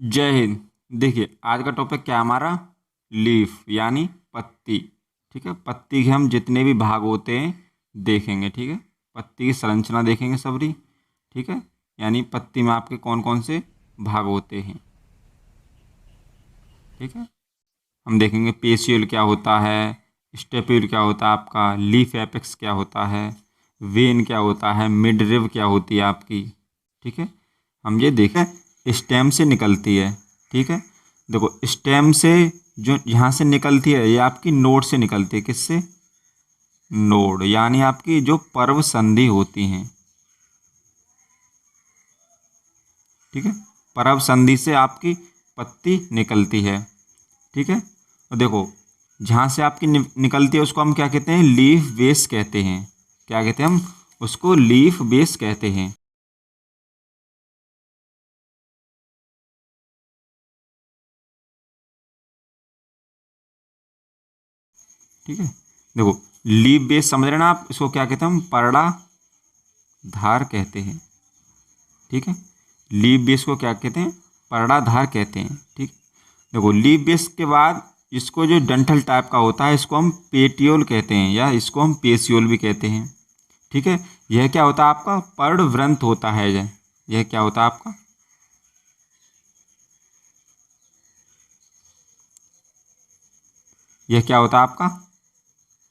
जय हिंद। देखिए आज का टॉपिक क्या है हमारा, लीफ यानी पत्ती। ठीक है, पत्ती के हम जितने भी भाग होते हैं देखेंगे। ठीक है, पत्ती की संरचना देखेंगे सबरी। ठीक है, यानी पत्ती में आपके कौन कौन से भाग होते हैं। ठीक है, हम देखेंगे पेशियोल क्या होता है, स्टेप्यूल क्या होता है आपका, लीफ एपेक्स क्या होता है, वेन क्या होता है, मिड रिब क्या होती है आपकी। ठीक है, हम ये देखें स्टेम से निकलती है। ठीक है, देखो स्टेम से जो यहाँ से निकलती है ये आपकी नोड से निकलती है। किससे? नोड, यानी आपकी जो पर्व संधि होती हैं। ठीक है, पर्व संधि से आपकी पत्ती निकलती है। ठीक है, और देखो जहाँ से आपकी निकलती है उसको हम क्या कहते हैं, लीफ बेस कहते हैं। क्या कहते हैं हम उसको? लीफ बेस कहते हैं। ठीक है, देखो लीफ बेस समझ रहे ना आप, इसको क्या कहते हैं हम? पर्णाधार कहते हैं। ठीक है, लीफ बेस को क्या कहते हैं? पर्णाधार कहते हैं। ठीक, देखो लीफ बेस के बाद इसको जो डंठल टाइप का होता है इसको हम पेटियोल कहते हैं, या इसको हम पेशियोल भी कहते हैं। ठीक है, यह क्या होता है आपका? पर्णवृंत होता है। यह क्या होता है आपका? यह क्या होता है आपका?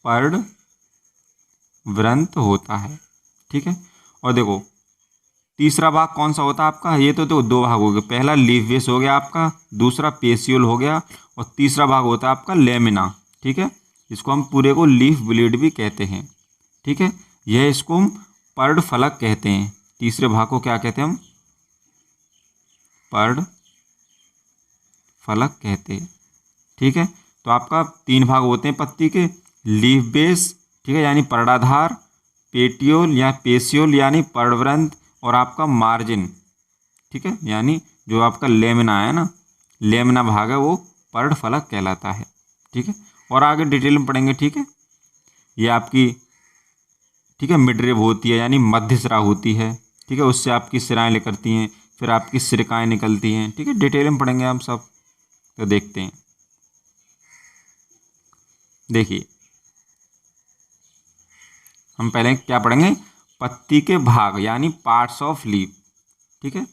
पर्णवृंत होता है। ठीक है, और देखो तीसरा भाग कौन सा होता है आपका? ये तो देखो दो भाग हो गए, पहला लीफ बेस हो गया आपका, दूसरा पेशियोल हो गया, और तीसरा भाग होता है आपका लेमिना। ठीक है, इसको हम पूरे को लीफ ब्लेड भी कहते हैं। ठीक है, यह इसको हम पर्णफलक कहते हैं। तीसरे भाग को क्या कहते हैं हम? पर्णफलक कहते हैं। ठीक है, तो आपका तीन भाग होते हैं पत्ती के, लीफ बेस, ठीक है, यानी पर्णाधार, पेटियोल या पेशियोल यानी पर्णवृंत, और आपका मार्जिन। ठीक है, यानी जो आपका लेमिना है ना, लेमिना भाग है वो पर्णफलक कहलाता है। ठीक है, और आगे डिटेल में पढ़ेंगे। ठीक है, ये आपकी, ठीक है, मिडरिब होती है यानी मध्य सिरा होती है। ठीक है, उससे आपकी सिराएँ निकलती हैं, फिर आपकी सिरकाएँ निकलती हैं। ठीक है, डिटेल में पढ़ेंगे हम सब, तो देखते हैं। देखिए हम पहले क्या पढ़ेंगे, पत्ती के भाग यानी पार्ट्स ऑफ लीफ। ठीक है,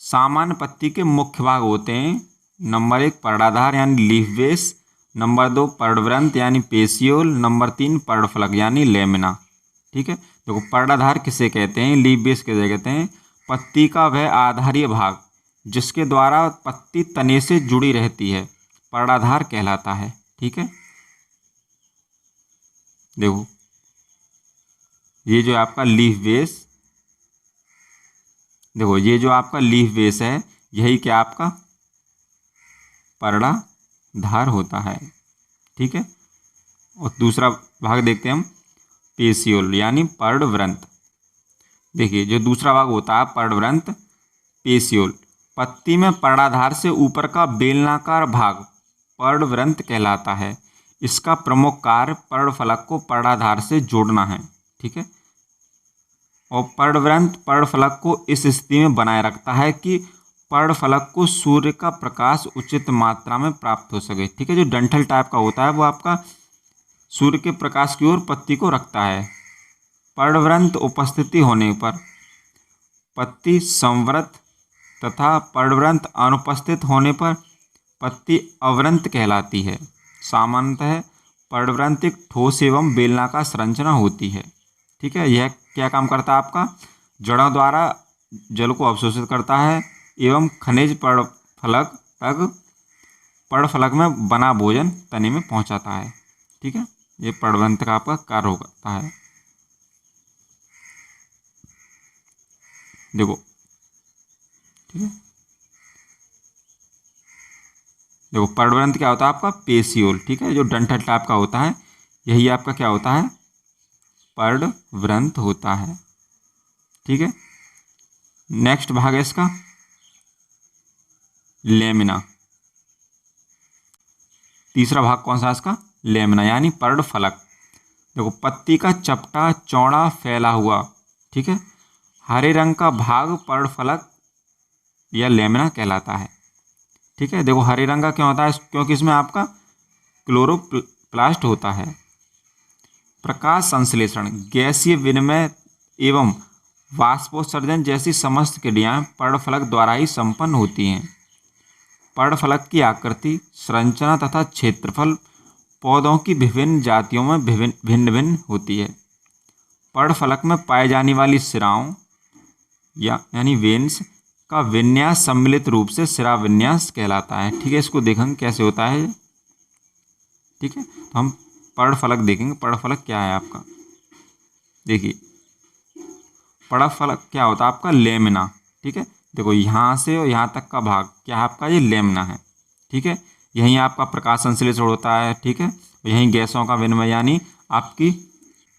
सामान्य पत्ती के मुख्य भाग होते हैं। नंबर एक पर्णाधार यानी लीफ बेस, नंबर दो पर्णवृंत यानी पेशियोल, नंबर तीन पर्णफलक यानी लेमिना। ठीक है, देखो पर्णाधार किसे कहते हैं, लीफ बेस किसे कहते हैं? पत्ती का वह आधारीय भाग जिसके द्वारा पत्ती तने से जुड़ी रहती है पर्णाधार कहलाता है। ठीक है, देखो ये जो आपका लीफ बेस, देखो ये जो आपका लीफ बेस है यही क्या आपका पर्णाधार होता है। ठीक है, और दूसरा भाग देखते हैं हम, पेशियोल यानी पर्णवृंत। देखिए जो दूसरा भाग होता है पर्णवृंत पेशियोल, पत्ती में पर्णाधार से ऊपर का बेलनाकार भाग पर्णवृंत कहलाता है। इसका प्रमुख कार्य पर्णफलक को पर्णाधार से जोड़ना है। ठीक है, और पर्णवृंत पर्णफलक को इस स्थिति में बनाए रखता है कि पर्णफलक को सूर्य का प्रकाश उचित मात्रा में प्राप्त हो सके। ठीक है, जो डंठल टाइप का होता है वो आपका सूर्य के प्रकाश की ओर पत्ती को रखता है। पर्णवृंत उपस्थिति होने पर पत्ती संवृत तथा पर्णवृंत अनुपस्थित होने पर पत्ती अवृंत कहलाती है। सामान्यतः पर्णवृंत एक ठोस एवं बेलनाकार संरचना होती है। ठीक है, यह क्या काम करता है आपका? जड़ों द्वारा जल को अवशोषित करता है एवं खनिज पर्णफलक में बना भोजन तने में पहुंचाता है। ठीक है, ये पर्णवृंत का आपका कार्य होता है। देखो ठीक है, देखो पर्णवृंत क्या होता है आपका? पेशियोल। ठीक है, जो डंठल टाइप का होता है यही आपका क्या होता है? पर्णवृंत होता है। ठीक है, नेक्स्ट भाग है इसका लेमिना। तीसरा भाग कौन सा है इसका? लेमिना यानी पर्णफलक। देखो पत्ती का चपटा चौड़ा फैला हुआ, ठीक है, हरे रंग का भाग पर्णफलक या लेमिना कहलाता है। ठीक है। देखो हरे रंग का क्यों होता है, क्योंकि इसमें आपका क्लोरोप्लास्ट होता है। प्रकाश संश्लेषण, गैसीय विनिमय एवं वाष्पोत्सर्जन जैसी समस्त क्रियाएं पर्णफलक द्वारा ही संपन्न होती हैं। पर्णफलक की आकृति, संरचना तथा क्षेत्रफल पौधों की विभिन्न जातियों में भिन्न भिन्न होती है। पर्णफलक में पाए जाने वाली शिराओं यानी वेन्स का विन्यास सम्मिलित रूप से शिरा विन्यास कहलाता है। ठीक है, इसको देखेंगे कैसे होता है। ठीक है, तो हम पर्णफलक देखेंगे। पर्णफलक क्या है आपका, देखिए पर्णफलक क्या होता है आपका, लेमिना। ठीक है, देखो यहाँ से और यहाँ तक का भाग क्या है आपका, ये लेमिना है। ठीक है, यहीं आपका प्रकाश संश्लेषण होता है। ठीक है, यहीं गैसों का विनिमय यानी आपकी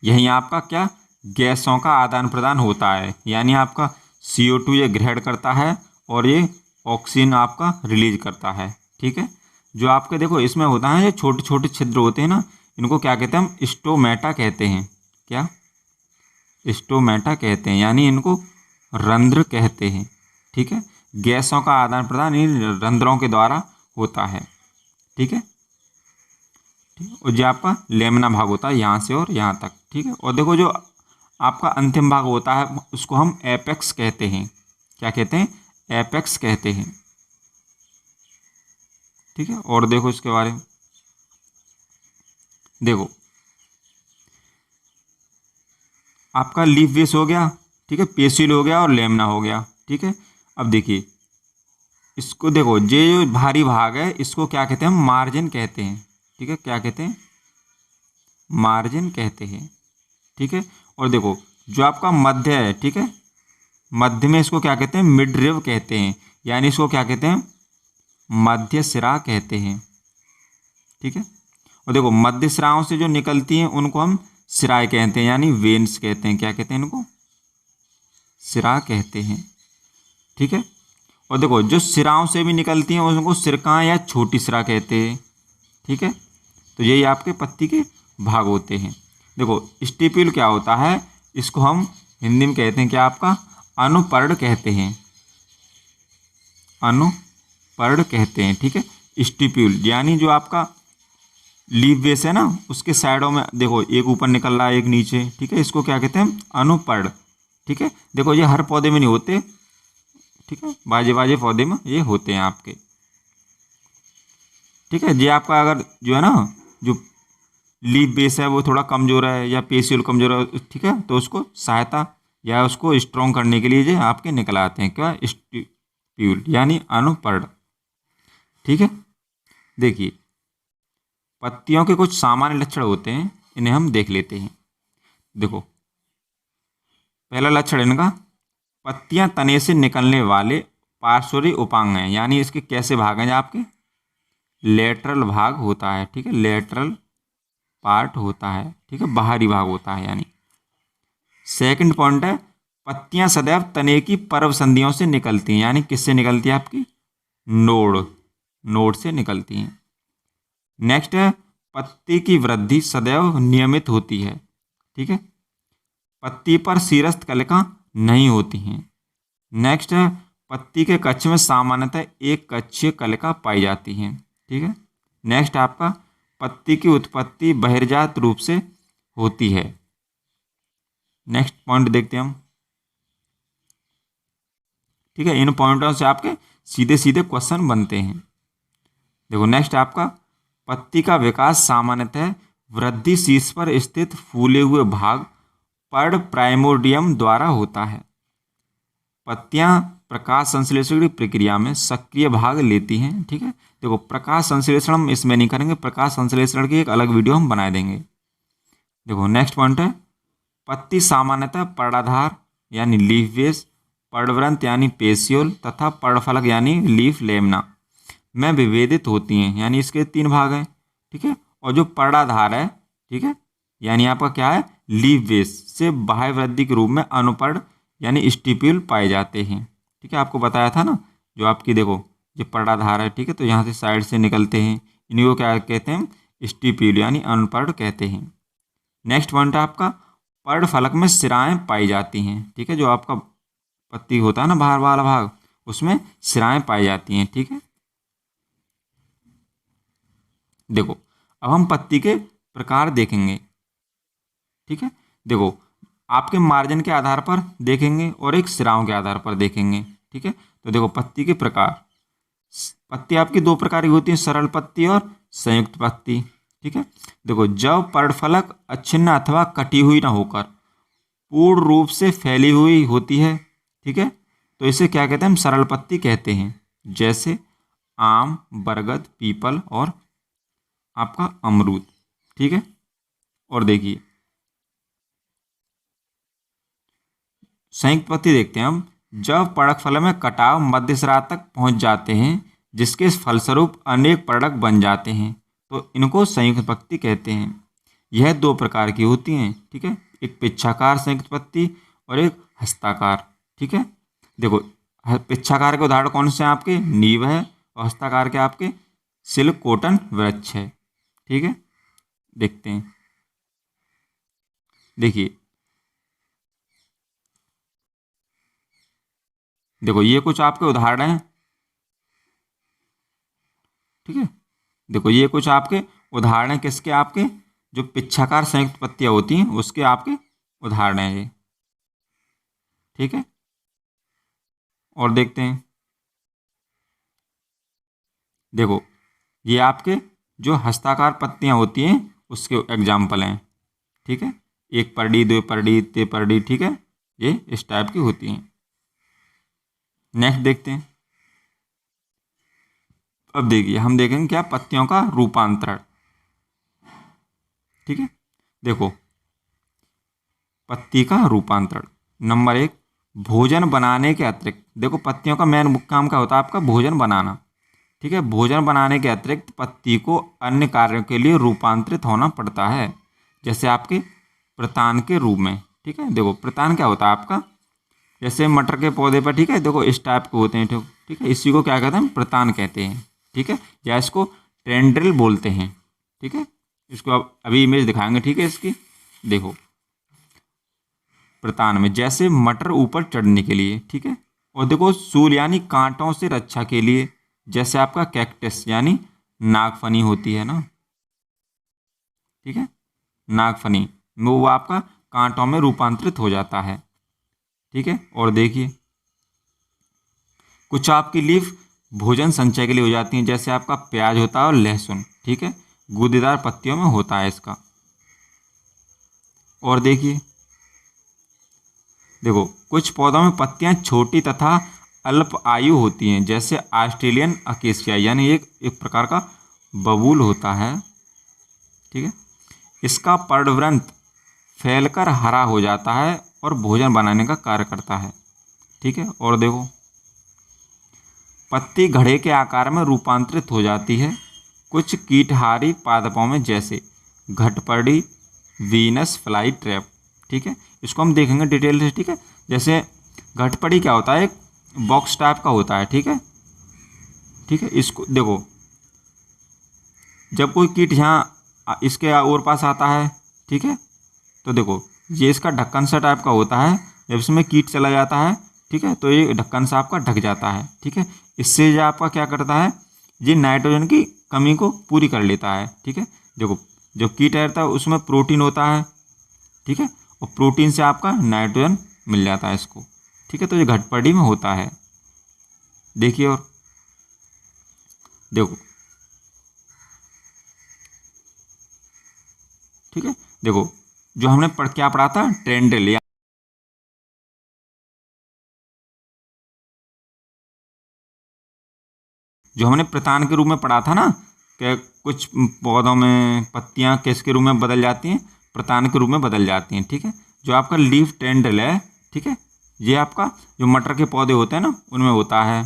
यहीं आपका क्या, गैसों का आदान प्रदान होता है। यानी आपका CO2 ये ग्रहण करता है और ये ऑक्सीजन आपका रिलीज करता है। ठीक है, जो आपके देखो इसमें होता है, ये छोटे छोटे छिद्र होते हैं ना, इनको क्या कहते हैं हम, स्टोमेटा कहते हैं। क्या, स्टोमेटा कहते हैं, यानी इनको रंध्र कहते हैं। ठीक है, गैसों का आदान प्रदान इन रंध्रों के द्वारा होता है। ठीक है, और जो आपका लेमिना भाग होता है यहाँ से और यहाँ तक। ठीक है, और देखो जो आपका अंतिम भाग होता है उसको हम एपेक्स कहते हैं। क्या कहते हैं, एपेक्स कहते हैं। ठीक है, और देखो इसके बारे में, देखो आपका लीफ बेस हो गया। ठीक है, पेसिल हो गया और लेमिना हो गया। ठीक है, अब देखिए इसको, देखो ये जो भारी भाग है इसको क्या कहते हैं हम, मार्जिन कहते हैं। ठीक है, क्या कहते हैं, मार्जिन कहते हैं। ठीक है, और देखो जो आपका मध्य है, ठीक है, मध्य में इसको क्या कहते हैं, मिडरिव कहते हैं, यानी इसको क्या कहते हैं, मध्य सिरा कहते हैं। ठीक है, और देखो मध्य सिराओं से जो निकलती हैं उनको हम सिराएं कहते हैं, यानी वेन्स कहते हैं। क्या कहते हैं इनको, सिरा कहते हैं। ठीक है, और देखो जो सिराओं से भी निकलती हैं उनको सिरकाएं या छोटी सिरा कहते हैं। ठीक है, तो यही आपके पत्ती के भाग होते हैं। देखो स्टिप्यूल क्या होता है, इसको हम हिंदी में कहते हैं क्या आपका, अनुपर्ण कहते हैं। अनुपर्ण कहते हैं। ठीक है, स्टिप्यूल यानी जो आपका लीफ बेस है ना, उसके साइडों में देखो एक ऊपर निकल रहा है एक नीचे। ठीक है, इसको क्या कहते हैं, अनुपर्ण। ठीक है, देखो ये हर पौधे में नहीं होते। ठीक है, बाजे बाजे पौधे में ये होते हैं आपके। ठीक है, ये आपका अगर जो है ना, जो लीफ बेस है वो थोड़ा कमज़ोर है या पेशियल कमज़ोर है, ठीक है, तो उसको सहायता या उसको स्ट्रॉन्ग करने के लिए जो आपके निकल आते हैं क्या, स्टिप्यूल यानी अनुपर्ण। ठीक है, देखिए पत्तियों के कुछ सामान्य लक्षण होते हैं, इन्हें हम देख लेते हैं। देखो पहला लक्षण इनका, पत्तियां तने से निकलने वाले पार्श्वीय उपांग हैं, यानी इसके कैसे भाग हैं आपके, लेटरल भाग होता है। ठीक है, लेटरल पार्ट होता है। ठीक है, बाहरी भाग होता है यानी। सेकंड पॉइंट है, पत्तियां सदैव तने की पर्व संधियों से निकलती हैं, यानी किससे निकलती है आपकी, नोड से निकलती हैं। नेक्स्ट है, पत्ती की वृद्धि सदैव नियमित होती है। ठीक है, पत्ती पर शीर्षस्थ कलिका नहीं होती हैं। नेक्स्ट है, पत्ती के कक्ष में सामान्यतः एक कक्षीय कलिका पाई जाती है। ठीक है, नेक्स्ट आपका, पत्ती की उत्पत्ति बहिर्जात रूप से होती है। नेक्स्ट पॉइंट देखते हैं हम। ठीक है, इन पॉइंटों से आपके सीधे सीधे क्वेश्चन बनते हैं। देखो नेक्स्ट आपका, पत्ती का विकास सामान्यतः वृद्धि शीर्ष पर स्थित फूले हुए भाग पर्ड प्राइमोर्डियम द्वारा होता है। पत्तियां प्रकाश संश्लेषण की प्रक्रिया में सक्रिय भाग लेती हैं। ठीक है, देखो प्रकाश संश्लेषण हम इसमें नहीं करेंगे, प्रकाश संश्लेषण की एक अलग वीडियो हम बना देंगे। देखो नेक्स्ट पॉइंट है, पत्ती सामान्यतः पर्णाधार यानी लीफ बेस, पर्णवृंत यानी पेसियोल तथा पर्णफलक यानी लीफ लेमिना में विभेदित होती हैं, यानी इसके 3 भाग हैं। ठीक है, और जो पर्णाधार है, ठीक है, यानी आपका क्या है, लीफ बेस से बाह्य वृद्धि के रूप में अनुपर्ण यानी स्टिप्यूल पाए जाते हैं। ठीक है, आपको बताया था ना, जो आपकी देखो जो पर्णाधार है, ठीक है, तो यहाँ से साइड से निकलते हैं, इन्हीं को क्या कहते हैं, स्टिप्यूल यानी अनुपर्ण कहते हैं। नेक्स्ट पॉइंट है आपका, पर्णफलक में सिराएं पाई जाती हैं। ठीक है, जो आपका पत्ती होता है ना बाहर वाला भाग, उसमें सिराएं पाई जाती हैं। ठीक है, देखो अब हम पत्ती के प्रकार देखेंगे। ठीक है, देखो आपके मार्जिन के आधार पर देखेंगे और एक सिराओं के आधार पर देखेंगे। ठीक है, तो देखो पत्ती के प्रकार, पत्ती आपकी दो प्रकार की होती है, सरल पत्ती और संयुक्त पत्ती। ठीक है, देखो जब पर्णफलक अच्छिन्न अथवा कटी हुई ना होकर पूर्ण रूप से फैली हुई होती है, ठीक है, तो इसे क्या कहते हैं, हम सरल पत्ती कहते हैं। जैसे आम, बरगद, पीपल और आपका अमरूद। ठीक है, और देखिए संयुक्त पत्ती देखते हैं हम। जब पर्णक फल में कटाव मध्य सिरा तक पहुंच जाते हैं, जिसके फलस्वरूप अनेक पर्णक बन जाते हैं, तो इनको संयुक्त पत्ती कहते हैं। यह दो प्रकार की होती हैं। ठीक है, एक पिच्छाकार संयुक्त पत्ती और एक हस्ताकार। ठीक है, देखो पिच्छाकार के उदाहरण कौन से हैं आपके, नीव है, और हस्ताकार के आपके सिल्क कॉटन वृक्ष है। ठीक है, देखते हैं, देखिए देखो ये कुछ आपके उदाहरण हैं। ठीक है, देखो ये कुछ आपके उदाहरण हैं, किसके, आपके जो पिच्छाकार संयुक्त पत्तियां होती हैं उसके आपके उदाहरण हैं ये। ठीक है, और देखते हैं, देखो ये आपके जो हस्ताकार पत्तियां होती हैं उसके एग्जाम्पल हैं। ठीक है, एक परडी, दो परडी, ते परडी। ठीक है, ये इस टाइप की होती हैं। नेक्स्ट देखते हैं, अब देखिए हम देखेंगे क्या, पत्तियों का रूपांतरण। ठीक है, देखो पत्ती का रूपांतरण, नंबर एक, भोजन बनाने के अतिरिक्त, देखो पत्तियों का मेन मुख्य काम क्या होता है, आपका भोजन बनाना। ठीक है, भोजन बनाने के अतिरिक्त पत्ती को अन्य कार्यों के लिए रूपांतरित होना पड़ता है, जैसे आपके प्रतान के रूप में। ठीक है, देखो प्रतान क्या होता है आपका, जैसे मटर के पौधे पर, ठीक है, देखो इस टाइप के होते हैं। ठीक है, इसी को क्या कहते हैं, प्रतान कहते हैं। ठीक है, या इसको टेंड्रिल बोलते हैं। ठीक है, इसको अब अभी इमेज दिखाएंगे। ठीक है, इसकी देखो प्रतान में जैसे मटर ऊपर चढ़ने के लिए। ठीक है, और देखो सूल यानी कांटों से रक्षा के लिए, जैसे आपका कैक्टस यानी नागफनी होती है ना। ठीक है, नागफनी में वो आपका कांटों में रूपांतरित हो जाता है। ठीक है, और देखिए कुछ आपकी लीफ भोजन संचय के लिए हो जाती हैं, जैसे आपका प्याज होता है और लहसुन। ठीक है, गूदेदार पत्तियों में होता है इसका। और देखिए देखो कुछ पौधों में पत्तियां छोटी तथा अल्प आयु होती हैं, जैसे ऑस्ट्रेलियन अकेसिया यानी एक प्रकार का बबूल होता है। ठीक है, इसका पर्णवृंत फैलकर हरा हो जाता है और भोजन बनाने का कार्य करता है। ठीक है, और देखो पत्ती घड़े के आकार में रूपांतरित हो जाती है कुछ कीटहारी पादपों में, जैसे घटपर्डी, वीनस फ्लाई ट्रैप। ठीक है, इसको हम देखेंगे डिटेल से। ठीक है, जैसे घटपड़ी क्या होता है, एक बॉक्स टाइप का होता है। ठीक है, ठीक है, इसको देखो जब कोई कीट यहाँ इसके और पास आता है, ठीक है, तो देखो ये इसका ढक्कन सा टाइप का होता है, जब इसमें कीट चला जाता है, ठीक है, तो ये ढक्कन सा आपका ढक जाता है। ठीक है, इससे जो आपका क्या करता है, ये नाइट्रोजन की कमी को पूरी कर लेता है। ठीक है, देखो जो कीट रहता है उसमें प्रोटीन होता है। ठीक है, और प्रोटीन से आपका नाइट्रोजन मिल जाता है इसको। ठीक है, तो ये घटपड़ी में होता है। देखिए और देखो, ठीक है, देखो जो हमने क्या पढ़ा था, टेंड्रिल या जो हमने प्रतान के रूप में पढ़ा था ना, कि कुछ पौधों में पत्तियां किसके रूप में बदल जाती हैं, प्रतान के रूप में बदल जाती हैं। ठीक है, जो आपका लीफ टेंड्रिल है, ठीक है, ये आपका जो मटर के पौधे होते हैं ना उनमें होता है।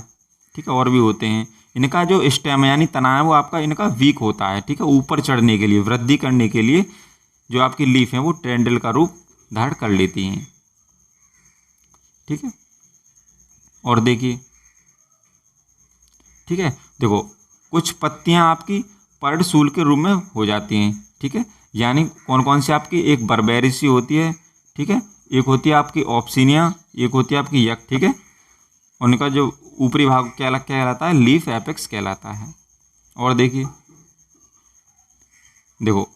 ठीक है, और भी होते हैं। इनका जो स्टेम यानी तना है वो आपका इनका वीक होता है। ठीक है, ऊपर चढ़ने के लिए, वृद्धि करने के लिए जो आपकी लीफ है वो टेंड्रिल का रूप धारण कर लेती हैं। ठीक है, और देखिए, ठीक है, देखो कुछ पत्तियां आपकी पर्णशूल के रूप में हो जाती हैं। ठीक है, यानी कौन कौन सी आपकी, एक बर्बेरिसी होती है। ठीक है, एक होती है आपकी ऑप्सिनिया, एक होती है आपकी यक। ठीक है, उनका जो ऊपरी भाग क्या कहलाता है, लीफ एपेक्स कहलाता है। और देखिए देखो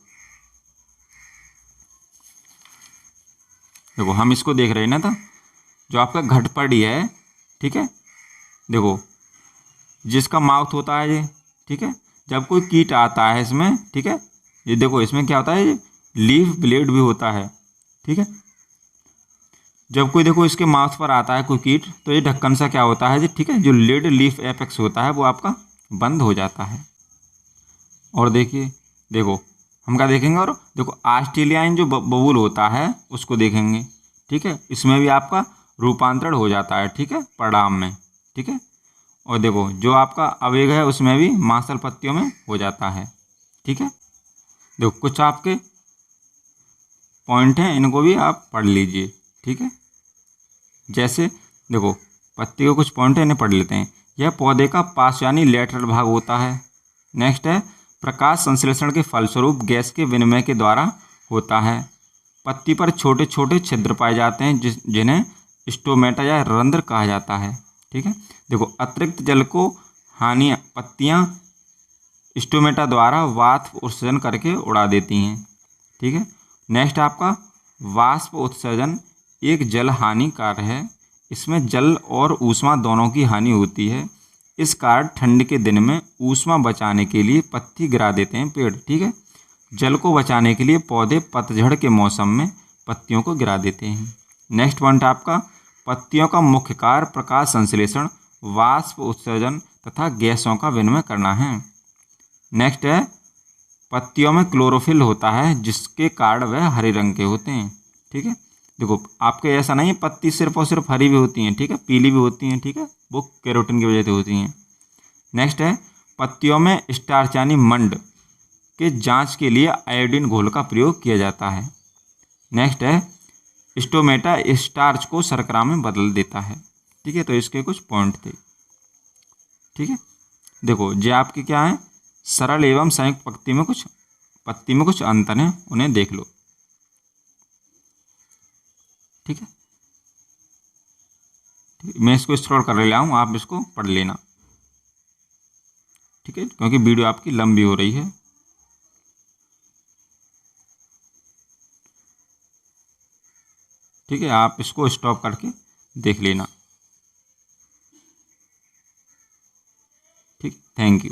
देखो हम इसको देख रहे हैं ना, था जो आपका घटपड़ी है, ठीक है। देखो जिसका माउथ होता है ये, ठीक है, जब कोई कीट आता है इसमें, ठीक है, ये देखो इसमें क्या होता है, ये लीफ ब्लेड भी होता है, ठीक है। जब कोई देखो इसके माउथ पर आता है कोई कीट, तो ये ढक्कन सा क्या होता है जी, ठीक है, जो लिड लीफ एपेक्स होता है वो आपका बंद हो जाता है। और देखिए, देखो हम क्या देखेंगे, और देखो ऑस्ट्रेलियाइन जो बबूल होता है उसको देखेंगे, ठीक है, इसमें भी आपका रूपांतरण हो जाता है, ठीक है, परिणाम में, ठीक है। और देखो जो आपका अवेग है उसमें भी मांसल पत्तियों में हो जाता है, ठीक है। देखो कुछ आपके पॉइंट हैं, इनको भी आप पढ़ लीजिए, ठीक है। जैसे देखो पत्ती के कुछ पॉइंट हैं, इन्हें पढ़ लेते हैं। यह पौधे का पास यानी लेटरल भाग होता है। नेक्स्ट है प्रकाश संश्लेषण के फलस्वरूप गैस के विनिमय के द्वारा होता है। पत्ती पर छोटे छोटे छिद्र पाए जाते हैं जिन्हें स्टोमेटा या रंध्र कहा जाता है, ठीक है। देखो अतिरिक्त जल को पत्तियां स्टोमेटा द्वारा वाष्प उत्सर्जन करके उड़ा देती हैं, ठीक है। नेक्स्ट आपका वाष्प उत्सर्जन एक जल हानि कार्य है। इसमें जल और ऊष्मा दोनों की हानि होती है। इस कारण ठंड के दिन में ऊष्मा बचाने के लिए पत्ती गिरा देते हैं पेड़, ठीक है। जल को बचाने के लिए पौधे पतझड़ के मौसम में पत्तियों को गिरा देते हैं। नेक्स्ट पॉइंट आपका पत्तियों का मुख्य कार्य प्रकाश संश्लेषण, वाष्प उत्सर्जन तथा गैसों का विनिमय करना है। नेक्स्ट है पत्तियों में क्लोरोफिल होता है जिसके कारण वह हरे रंग के होते हैं, ठीक है। देखो आपके ऐसा नहीं है पत्ती सिर्फ और सिर्फ हरी भी होती हैं, ठीक है, पीली भी होती हैं, ठीक है, वो कैरोटीन की वजह से होती हैं। नेक्स्ट है पत्तियों में स्टार्च यानी मंड के जांच के लिए आयोडीन घोल का प्रयोग किया जाता है। नेक्स्ट है स्टोमेटा स्टार्च को शर्करा में बदल देता है, ठीक है। तो इसके कुछ पॉइंट थे, ठीक है। देखो ये आपके क्या है, सरल एवं संयुक्त पत्ती में कुछ अंतर हैं, उन्हें देख लो, ठीक है। मैं इसको स्क्रॉल कर ले आऊँ, आप इसको पढ़ लेना, ठीक है, क्योंकि वीडियो आपकी लंबी हो रही है। ठीक है, आप इसको स्टॉप करके देख लेना, ठीक, थैंक यू।